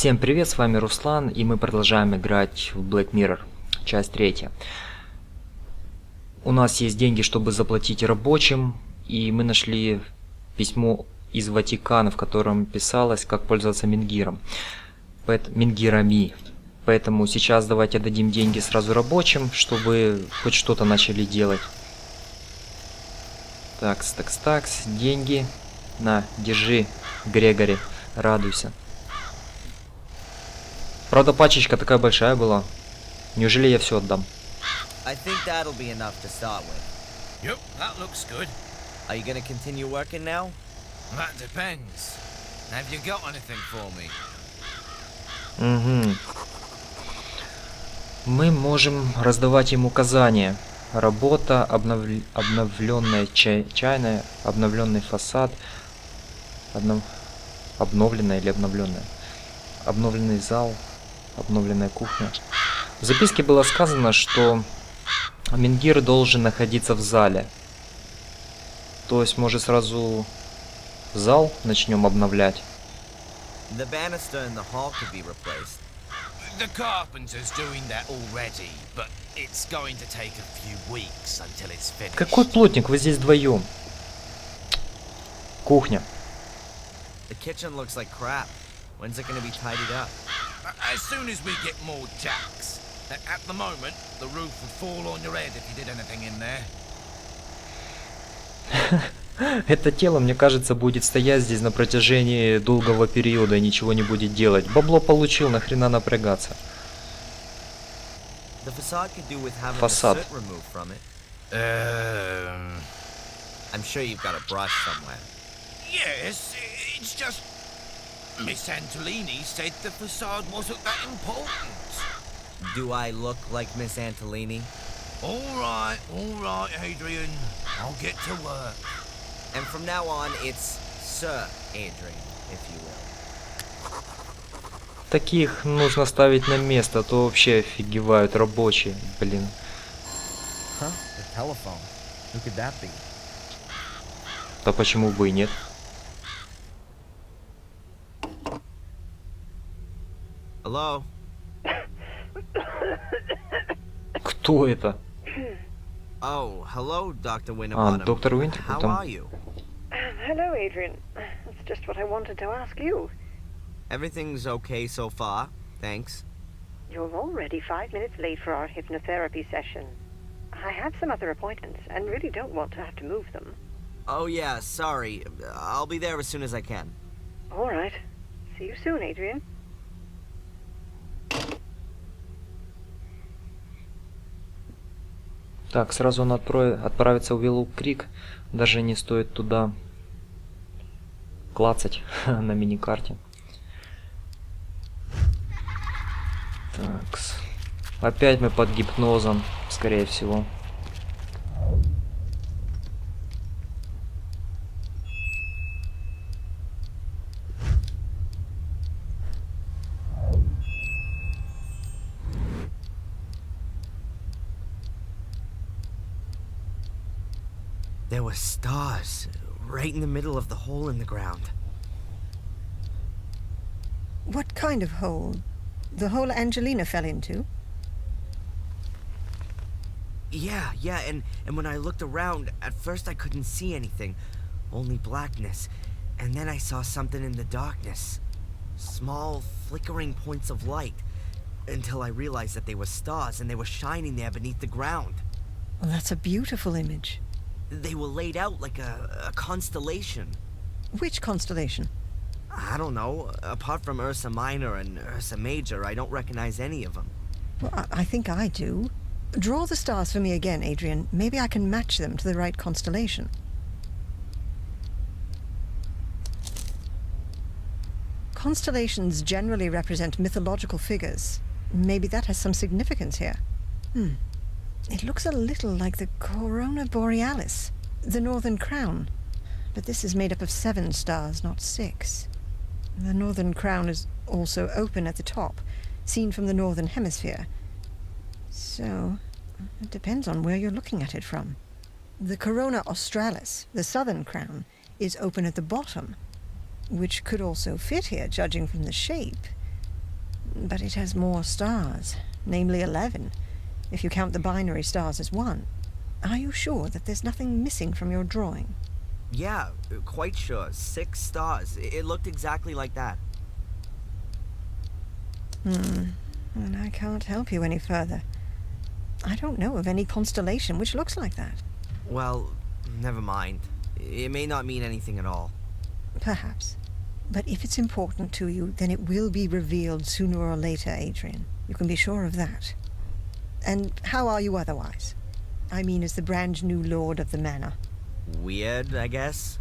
Всем привет, с вами Руслан, и мы продолжаем играть в Black Mirror, часть 3. У нас есть деньги, чтобы заплатить рабочим, и мы нашли письмо из Ватикана, в котором писалось, как пользоваться Менгирами. Поэтому сейчас давайте дадим деньги сразу рабочим, чтобы хоть что-то начали делать. Такс, деньги. На, держи, Грегори, радуйся. Правда, пачечка такая большая была. Неужели я все отдам? I think that'll be enough to start with. Yep, that looks good. Are you gonna continue working now? That depends. Have you got anything for me? Угу. Мы можем раздавать им указания. Работа, обновленная чайная, обновленный фасад, обновленная или обновленная, обновленный зал, обновленная кухня. В записке было сказано, что Менгир должен находиться в зале. То есть, может, сразу зал начнем обновлять. The banister in the hall could be replaced. The carpenter's doing that already, but it's going to take a few weeks until it's finished. Какой плотник? Вы здесь вдвоем. Кухня. The kitchen looks like crap. When's it gonna be tidied up? As soon as we get more jacks. At the moment, the roof would fall on your head if you did anything in there. Это тело, мне кажется, будет стоять здесь на протяжении долгого периода и ничего не будет делать. Бабло получил, нахрена напрягаться. Фасад. I'm sure you've got a brush somewhere. Yes, it's just Miss Antolini said the facade wasn't that important. Do I look like Miss Antolini? All right, Adrian. I'll get to work. And from now on, it's Sir Adrian, if you will. Таких нужно ставить на место, а то вообще офигевают рабочие, блин. Huh? The telephone. Who could that be? Да почему бы и нет? Hello? Кто это? Oh, hello, Dr. Winterbottom. Доктор How Уинтерботтом. are you? Hello, Adrian. That's just what I wanted to ask you. Everything's okay so far, thanks. You're already 5 minutes late for our hypnotherapy session. I have some other appointments and really don't want to have to move them. Oh yeah, sorry. I'll be there as soon as I can. All right. See you soon, Adrian. Так, сразу он отправится в Виллоу Крик. Даже не стоит туда клацать на миникарте. Так, опять мы под гипнозом, скорее всего. There were stars right in the middle of the hole in the ground. What kind of hole? The hole Angelina fell into? Yeah, and when I looked around, at first I couldn't see anything, only blackness. And then I saw something in the darkness. Small, flickering points of light. Until I realized that they were stars and they were shining there beneath the ground. Well, that's a beautiful image. They were laid out like a constellation. Which constellation? I don't know. Apart from Ursa Minor and Ursa Major, I don't recognize any of them. Well, I think I do. Draw the stars for me again, Adrian. Maybe I can match them to the right constellation. Constellations generally represent mythological figures. Maybe that has some significance here. It looks a little like the Corona Borealis, the Northern Crown. But this is made up of 7 stars, not 6. The Northern Crown is also open at the top, seen from the Northern Hemisphere. So, it depends on where you're looking at it from. The Corona Australis, the Southern Crown, is open at the bottom, which could also fit here, judging from the shape. but it has more stars, namely 11, if you count the binary stars as one. Are you sure that there's nothing missing from your drawing? Yeah, quite sure. 6 stars. It looked exactly like that. And I can't help you any further. I don't know of any constellation which looks like that. Well, never mind. It may not mean anything at all. Perhaps. But if it's important to you, then it will be revealed sooner or later, Adrian. You can be sure of that. And how are you otherwise? I mean, as the brand new lord of the manor. Weird, I guess.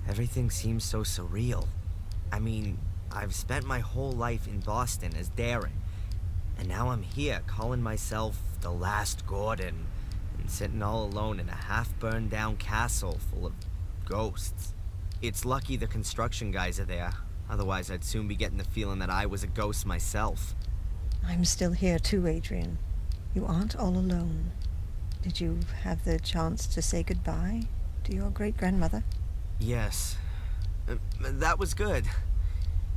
Everything seems so surreal. I mean, I've spent my whole life in Boston as daring. And now I'm here calling myself the last Gordon and sitting all alone in a half-burned down castle full of ghosts. It's lucky the construction guys are there. Otherwise, I'd soon be getting the feeling that I was a ghost myself. I'm still here too, Adrian. You aren't all alone. Did you have the chance to say goodbye to your great-grandmother? Yes. That was good.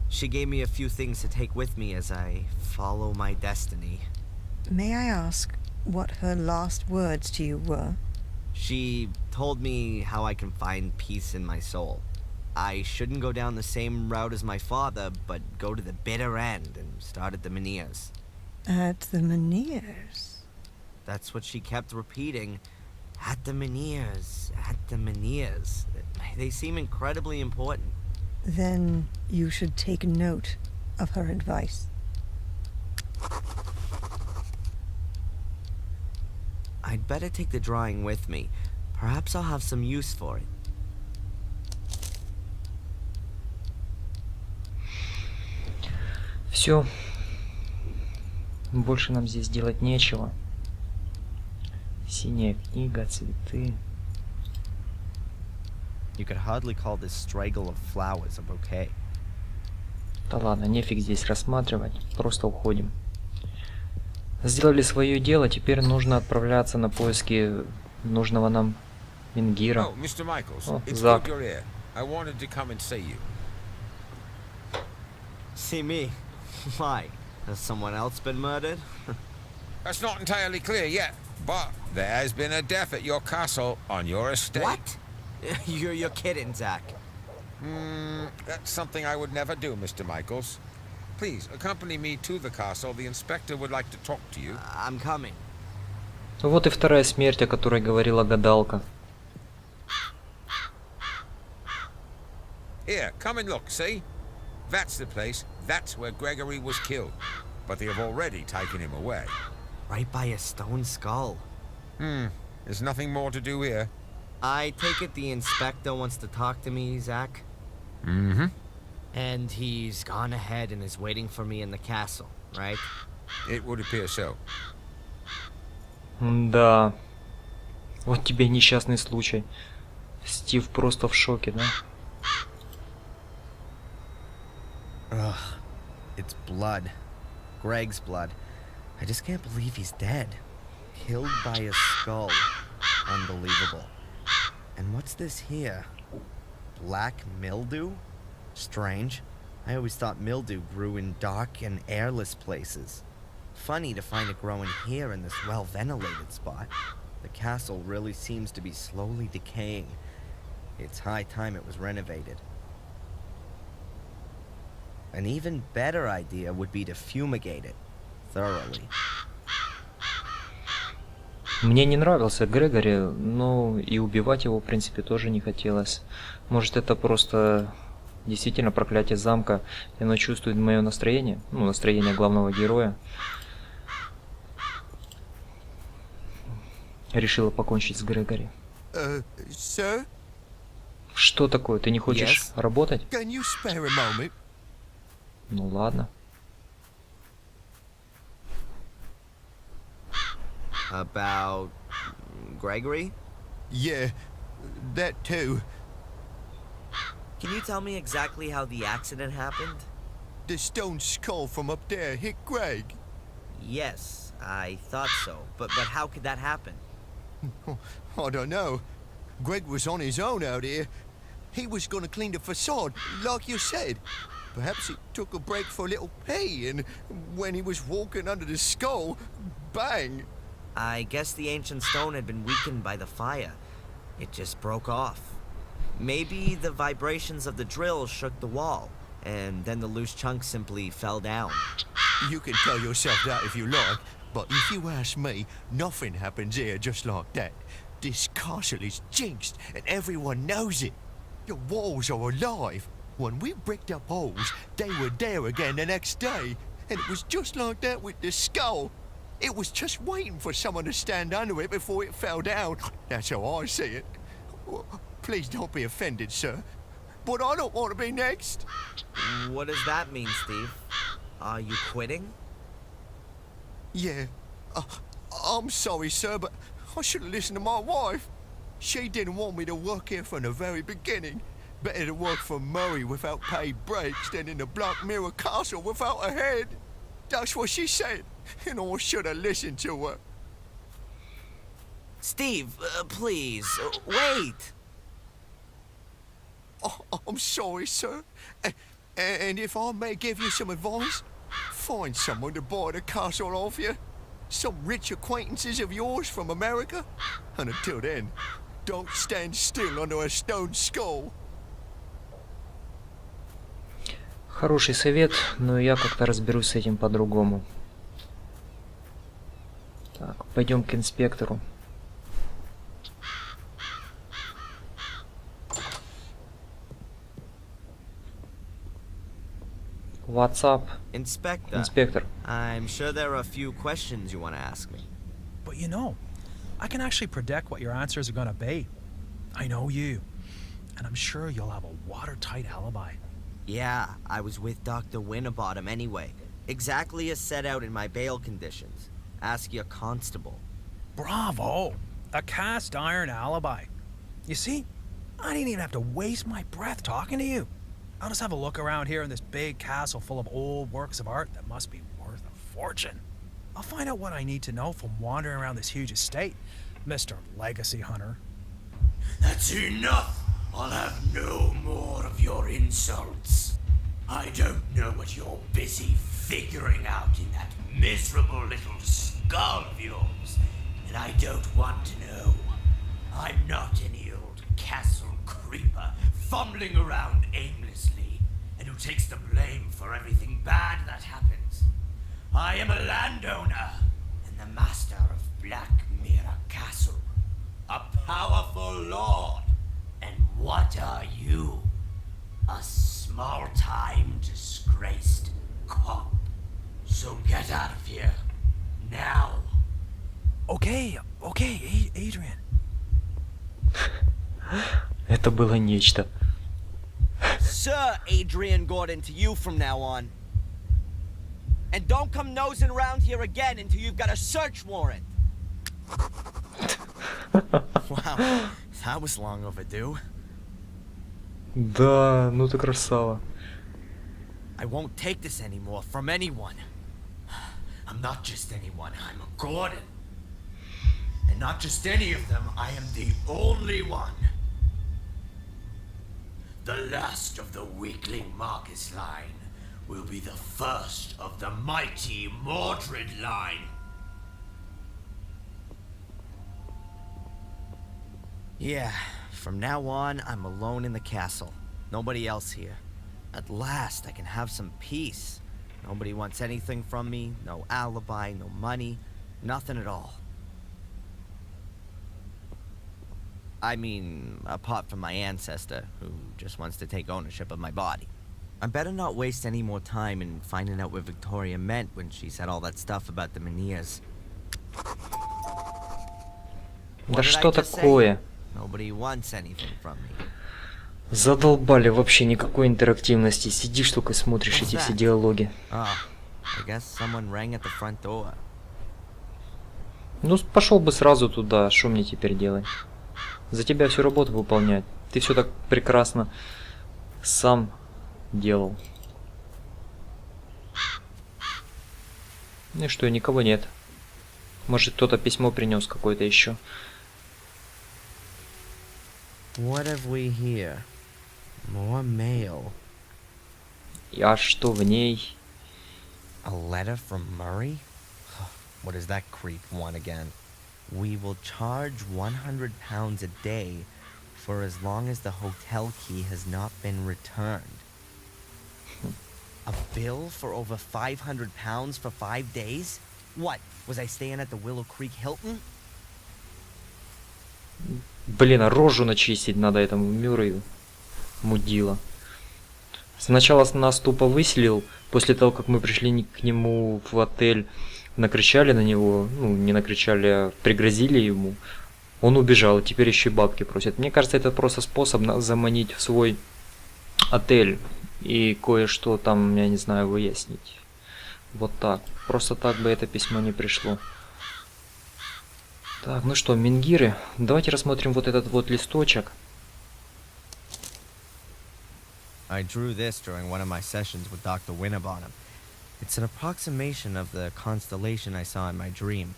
She gave me a few things to take with me as I follow my destiny. May I ask what her last words to you were? She told me how I can find peace in my soul. I shouldn't go down the same route as my father, but go to the bitter end and start at the Menhirs. At the Menhirs? That's what she kept repeating. At the Menhirs, at the Menhirs. They seem incredibly important. Then you should take note of her advice. I'd better take the drawing with me. Perhaps I'll have some use for it. Все. Больше нам здесь делать нечего. Синяя книга, цветы. You could hardly call this straggle of flowers a bouquet. Да ладно, нефиг здесь рассматривать. Просто уходим. Сделали свое дело, теперь нужно отправляться на поиски нужного нам Менгира. Oh, Mr. Michaels, Oh, it's Zach. good you're here. I wanted to come and see you. See me? Why? Has someone else been murdered? That's not entirely clear yet, but there has been a death at your castle on your estate. What? You're kidding, Zach. That's something I would never do, Mr. Michaels. Please, accompany me to the castle. The inspector would like to talk to you. I'm coming. Вот и вторая смерть, о которой говорила гадалка. Here, come and look, see? That's the place. That's where Gregory was killed. But they have already taken him away. Right by a stone skull. There's nothing more to do here. I take it the inspector wants to talk to me, Zach? Mm-hmm. And he's gone ahead and is waiting for me in the castle, right? It would appear so. Да. Вот тебе несчастный случай. Стив просто в шоке, да? Ugh. It's blood. Greg's blood. I just can't believe he's dead. Killed by a skull. Unbelievable. And what's this here? Black mildew? Strange. I always thought mildew grew in dark and airless places. Funny to find it growing here in this well-ventilated spot. The castle really seems to be slowly decaying. It's high time it was renovated. An even better idea would be to fumigate it thoroughly. Мне не нравился Грегори, но и убивать его, в принципе, тоже не хотелось. Может, это просто действительно проклятие замка, и оно чувствует мое настроение, ну, настроение главного героя. Решила покончить с Грегори. Sir? Что такое? Ты не хочешь работать? Can you spare a moment? Ну ладно. About Gregory? Yeah, that too. Can you tell me exactly how the accident happened? The stone skull from up there hit Greg. Yes, I thought so. But how could that happen? I don't know. Greg was on his own out here. He was gonna clean the facade, like you said. Perhaps he took a break for a little pee, and when he was walking under the skull, bang! I guess the ancient stone had been weakened by the fire. It just broke off. Maybe the vibrations of the drill shook the wall, and then the loose chunk simply fell down. You can tell yourself that if you like, but if you ask me, nothing happens here just like that. This castle is jinxed, and everyone knows it. The walls are alive. When we bricked up holes, they were there again the next day. And it was just like that with the skull. It was just waiting for someone to stand under it before it fell down. That's how I see it. Please don't be offended, sir. But I don't want to be next. What does that mean, Steve? Are you quitting? Yeah. I'm sorry, sir, but I should have listened to my wife. She didn't want me to work here from the very beginning. Better to work for Murray without paid breaks than in the Black Mirror Castle without a head. That's what she said, and I should have listened to her. Steve, please, wait. I'm sorry, sir. And if I may give you some advice, find someone to buy the castle off you. Some rich acquaintances of yours from America. And until then, don't stand still under a stone skull. Хороший совет, но я как-то разберусь с этим по-другому. Так, пойдем к инспектору. What's up? Inspector, I'm sure there are a few questions you want to ask me. But you know, I can actually predict what your answers are going to be. I know you, and I'm sure you'll have a watertight alibi. Yeah, I was with Dr. Winterbottom anyway. Exactly as set out in my bail conditions. Ask your constable. Bravo! A cast iron alibi. You see, I didn't even have to waste my breath talking to you. I'll just have a look around here in this big castle full of old works of art that must be worth a fortune. I'll find out what I need to know from wandering around this huge estate, Mr. Legacy Hunter. That's enough! I'll have no more of your insults. I don't know what you're busy figuring out in that miserable little skull of yours, and I don't want to know. I'm not any old castle creeper fumbling around aimlessly and who takes the blame for everything bad that happens. I am a landowner and the master of Black Mirror Castle, a powerful lord. And what are you? A small-time disgraced cop. So get out of here. Now. Okay, Adrian. Это было нечто. Sir Adrian Gordon to you from now on. And don't come nosing around here again until you've got a search warrant. Wow, that was long overdue. Да, ну ты красава. I won't take this anymore from anyone. I'm not just anyone, I'm a Gordon. And not just any of them, I am the only one. The last of the weakling Marcus line will be the first of the mighty Mordred line. Yeah, from now on, I'm alone in the castle. Nobody else here. At last, I can have some peace. Nobody wants anything from me, no alibi, no money, nothing at all. I mean, apart from my ancestor, who just wants to take ownership of my body. I better not waste any more time in finding out what Victoria meant when she said all that stuff about the Menhirs. Да что такое? Nobody wants anything from me. Задолбали вообще, никакой интерактивности. Сидишь только и смотришь эти все диалоги. I guess someone rang at the front door. Ну, пошел бы сразу туда, что мне теперь делать? За тебя всю работу выполнять. Ты все так прекрасно сам делал. Ну и что, никого нет. Может, кто-то письмо принес какое-то еще. What have we here? More mail. А что в ней? A letter from Murray? What does that creep want again? We will charge £100 a day for as long as the hotel key has not been returned. A bill for over £500 for 5 days? What? Was I staying at the Willow Creek Hilton? Блин, а рожу начистить надо этому Мюррею. Мудила. Сначала нас тупо выселил, после того, как мы пришли к нему в отель, накричали на него, ну, не накричали, а пригрозили ему. Он убежал, и теперь еще и бабки просит. Мне кажется, это просто способ нас заманить в свой отель и кое-что там, я не знаю, выяснить. Вот так. Просто так бы это письмо не пришло. Так, ну что, Менгиры, давайте рассмотрим вот этот вот листочек. I drew this during one of my sessions with Dr. Winterbottom. It's an approximation of the constellation I saw in my dream.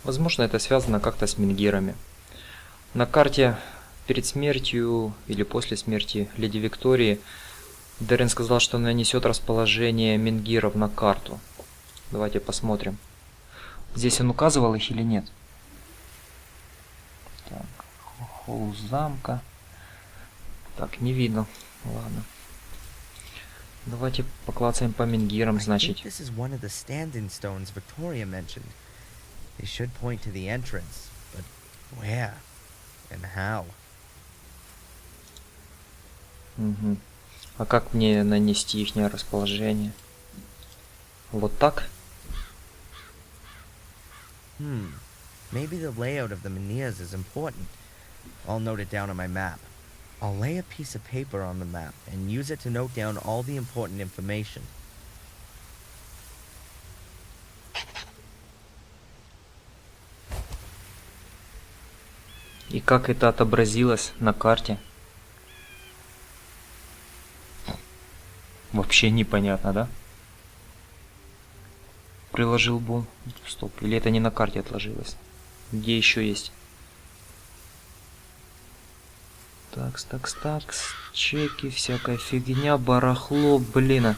Возможно, это связано как-то с Менгирами. На карте перед смертью или после смерти леди Виктории Деррен сказал, что она несет расположение Менгиров на карту. Давайте посмотрим. Здесь он указывал их или нет? Так, холл замка. Так, не видно. Ладно. Давайте поклацаем по Менгирам, значит. This is one of the standing stones Victoria mentioned. They should point to the entrance, but where and how? Угу. А как мне нанести их расположение? Вот так? Maybe the layout of the menhirs is important. I'll note it down on my map. I'll lay a piece of paper on the map and use it to note down all the important information. И как это отобразилось на карте? Вообще непонятно, да? Приложил бы. Стоп. Или это не на карте отложилось? Где еще есть? Такс. Чеки, всякая фигня, барахло, блин.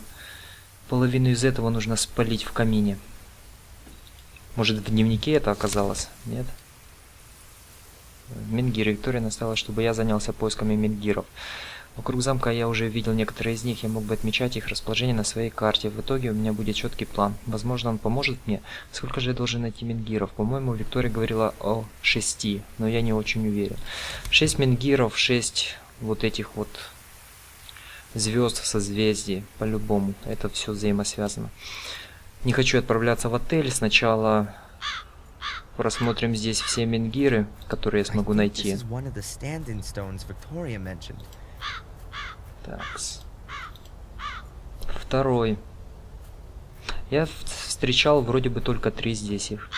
Половину из этого нужно спалить в камине. Может, в дневнике это оказалось? Нет? Менгиры. Виктория настояла, чтобы я занялся поисками менгиров. Вокруг замка я уже видел некоторые из них, я мог бы отмечать их расположение на своей карте. В итоге у меня будет четкий план. Возможно, он поможет мне. Сколько же я должен найти менгиров? По-моему, Виктория говорила о 6, но я не очень уверен. 6 менгиров, 6 вот этих вот звезд в созвездии. По-любому. Это все взаимосвязано. Не хочу отправляться в отель. Сначала просмотрим здесь все менгиры, которые я смогу найти. Такс. Второй. Я встречал вроде бы только 3 здесь их.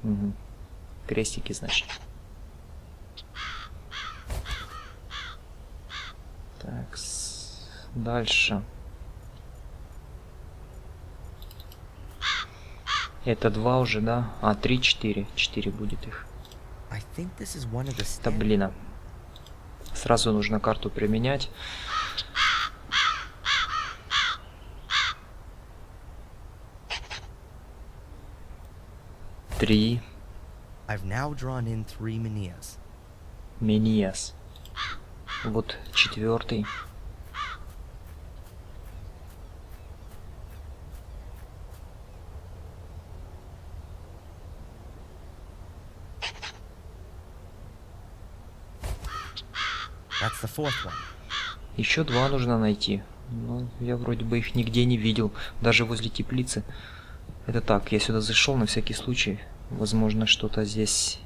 Угу. Крестики, значит. Такс. Дальше. Это 2 уже, да? А, 3, 4. 4 будет их. Да блин. Сразу нужно карту применять. Три. Меньяс. Вот 4. Еще 2 нужно найти. Но я вроде бы их нигде не видел. Даже возле теплицы. Это так, я сюда зашел на всякий случай. Возможно, что-то здесь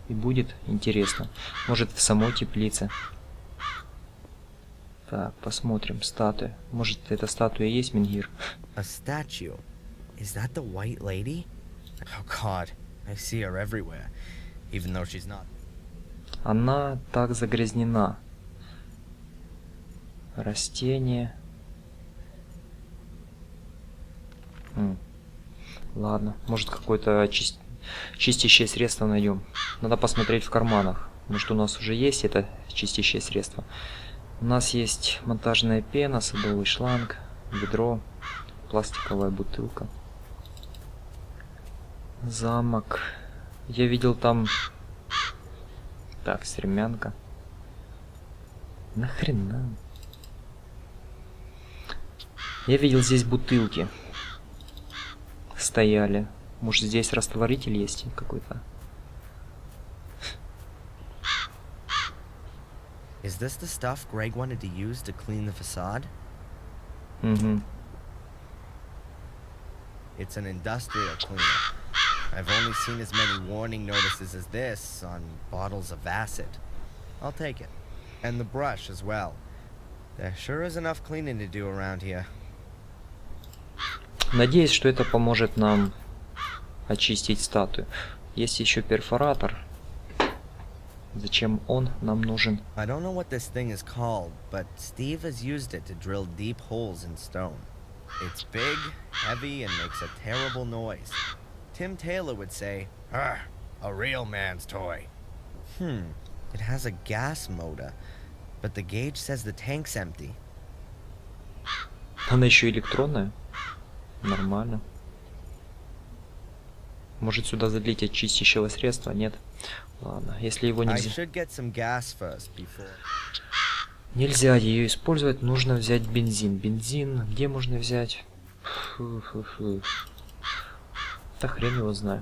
и будет интересно. Может, в самой теплице. Так, посмотрим. Статуя. Может, эта статуя и есть Менгир? Она так загрязнена. Растение. Ладно, может какое-то чистящее средство найдем. Надо посмотреть в карманах. Может, у нас уже есть это чистящее средство. У нас есть монтажная пена, садовый шланг, ведро, пластиковая бутылка. Замок. Я видел там... Так, стремянка. Нахрена? Я видел здесь бутылки. Стояли. Может, здесь растворитель есть какой-то? Is this the stuff Greg wanted to use to clean the facade? Угу. It's an industrial cleaner. I've only seen as many warning notices as this on bottles of acid. I'll take it. And the brush as well. There sure is enough cleaning to do around here. Надеюсь, что это поможет нам очистить статую. Есть еще перфоратор. Зачем он нам нужен? I don't know what this thing is called, but Steve has used it to drill deep holes in stone. It's big, heavy, and makes a terrible noise. Tim Taylor would say, a real man's toy. It has a gas motor, but the gauge says the tank's empty. Она еще электронная? Нормально. Может сюда залить очистящего средства? Нет. Ладно, если его нельзя... Нельзя ее использовать, нужно взять бензин. Бензин, где можно взять? Да хрен его знаю.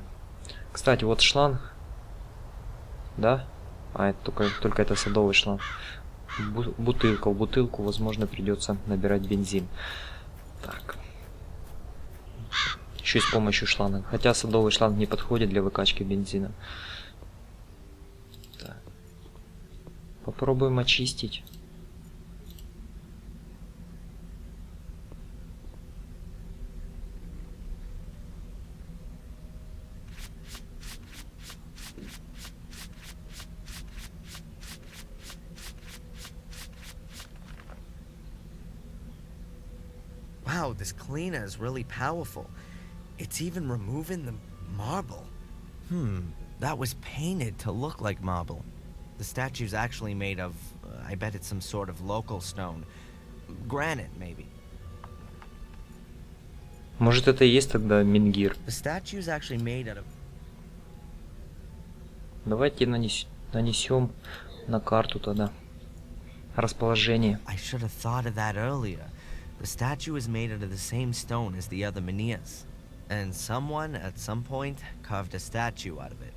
Кстати, вот шланг. Да? А, это только это садовый шланг. Бутылка. В бутылку, возможно, придется набирать бензин. Так. Еще и с помощью шланга. Хотя садовый шланг не подходит для выкачки бензина. Так. Попробуем очистить. Wow, this cleaner is really powerful. It's even removing the marble. That was painted to look like marble. The statue's actually made of, I bet it's some sort of local stone. Granite, maybe. Может, это и есть тогда Менгир. The statue's actually made out of... Давайте нанесем на карту тогда расположение. I should have thought of that earlier. The statue is made out of the same stone as the other menhirs. And someone, at some point, carved a statue out of it.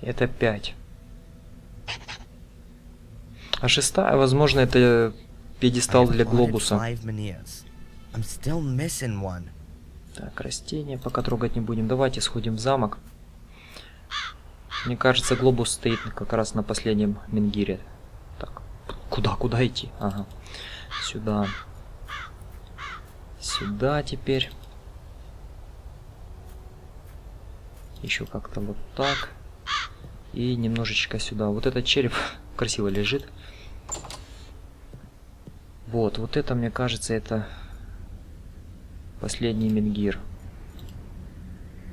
Это 5. А шестая, возможно, это пьедестал для глобуса. I'm still missing one. Так, растения пока трогать не будем. Давайте сходим в замок. Мне кажется, глобус стоит как раз на последнем Менгире. Так, куда идти? Ага, сюда. Сюда теперь. Еще как-то вот так. И немножечко сюда. Вот этот череп красиво лежит. Вот это, мне кажется, это последний Менгир.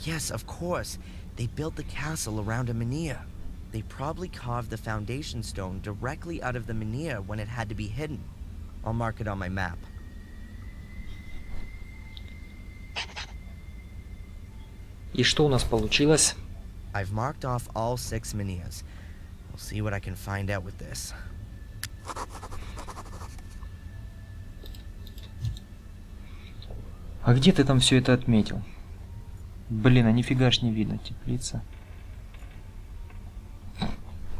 Yes, of course. They built the castle around a menhir. They probably carved the foundation stone directly out of the menhir when it had to be hidden. I'll mark it on my map. И что у нас получилось? I've marked off all 6 menhirs. We'll see what I can find out with this. А где ты там все это отметил? Блин, а нифига ж не видно. Теплица.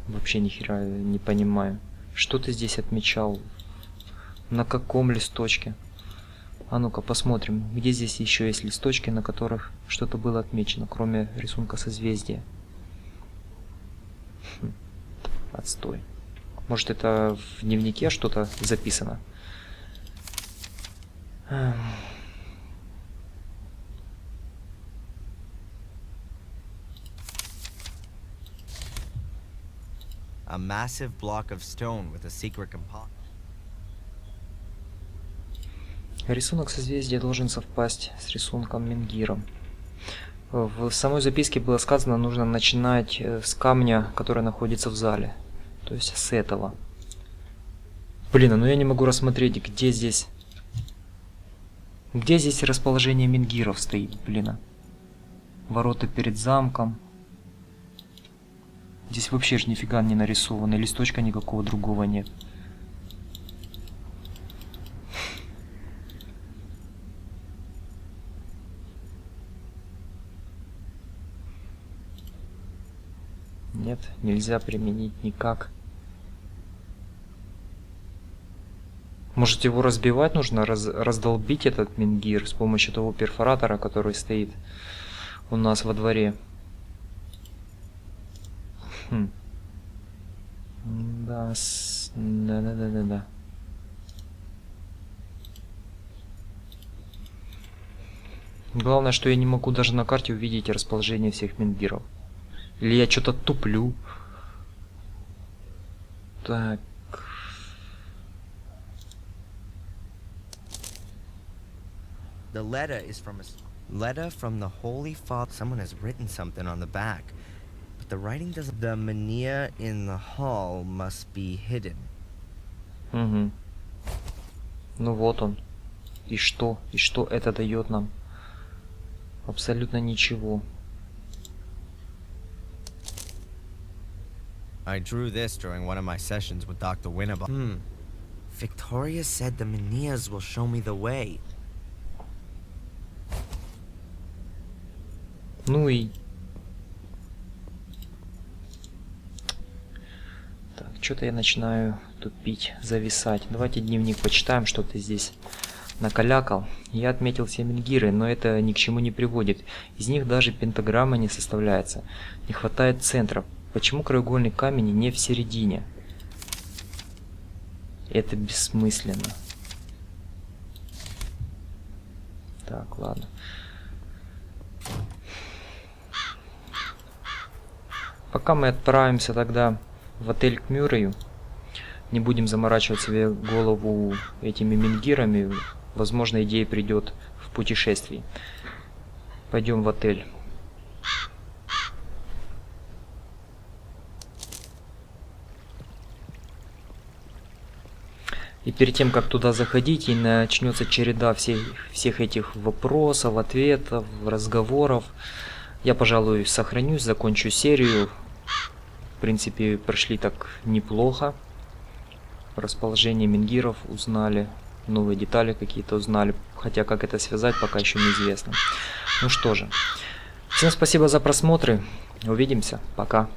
Вообще ни хера не понимаю. Что ты здесь отмечал? На каком листочке? А ну-ка посмотрим, где здесь еще есть листочки, на которых что-то было отмечено, кроме рисунка созвездия. Отстой. Может, это в дневнике что-то записано? A massive block of stone with a secret compartment. Рисунок созвездия должен совпасть с рисунком Менгира. В самой записке было сказано, нужно начинать с камня, который находится в зале. То есть с этого. Блин, ну я не могу рассмотреть, где здесь... Где здесь расположение менгиров стоит, блин. Ворота перед замком. Здесь вообще же нифига не нарисовано, листочка никакого другого нет. Нет, нельзя применить никак. Может, его разбивать нужно, раздолбить этот менгир с помощью того перфоратора, который стоит у нас во дворе. Да, да. Главное, что я не могу даже на карте увидеть расположение всех менгиров. Или я что-то туплю. Так. The letter is from a letter from the Holy Father. Someone has written something on the back, but the writing doesn't. The menhir in the hall must be hidden. Угу. Ну вот он. И что? И что это дает нам? Абсолютно ничего. I drew this during one of my sessions with Dr. Winnabar. Victoria said the menhirs will show me the way. Ну и... Так, что-то я начинаю тупить, зависать. Давайте дневник почитаем, что ты здесь накалякал. Я отметил все менгиры, но это ни к чему не приводит. Из них даже пентаграмма не составляется. Не хватает центра. Почему краеугольный камень не в середине? Это бессмысленно. Так, ладно. Пока мы отправимся тогда в отель к Мюррею, не будем заморачивать себе голову этими менгирами, возможно, идея придет в путешествии. Пойдем в отель. И перед тем, как туда заходить, и начнется череда всех этих вопросов, ответов, разговоров, я, пожалуй, сохранюсь, закончу серию. В принципе, прошли так неплохо. Расположение менгиров узнали, новые детали какие-то узнали. Хотя, как это связать, пока еще неизвестно. Ну что же, всем спасибо за просмотры. Увидимся. Пока.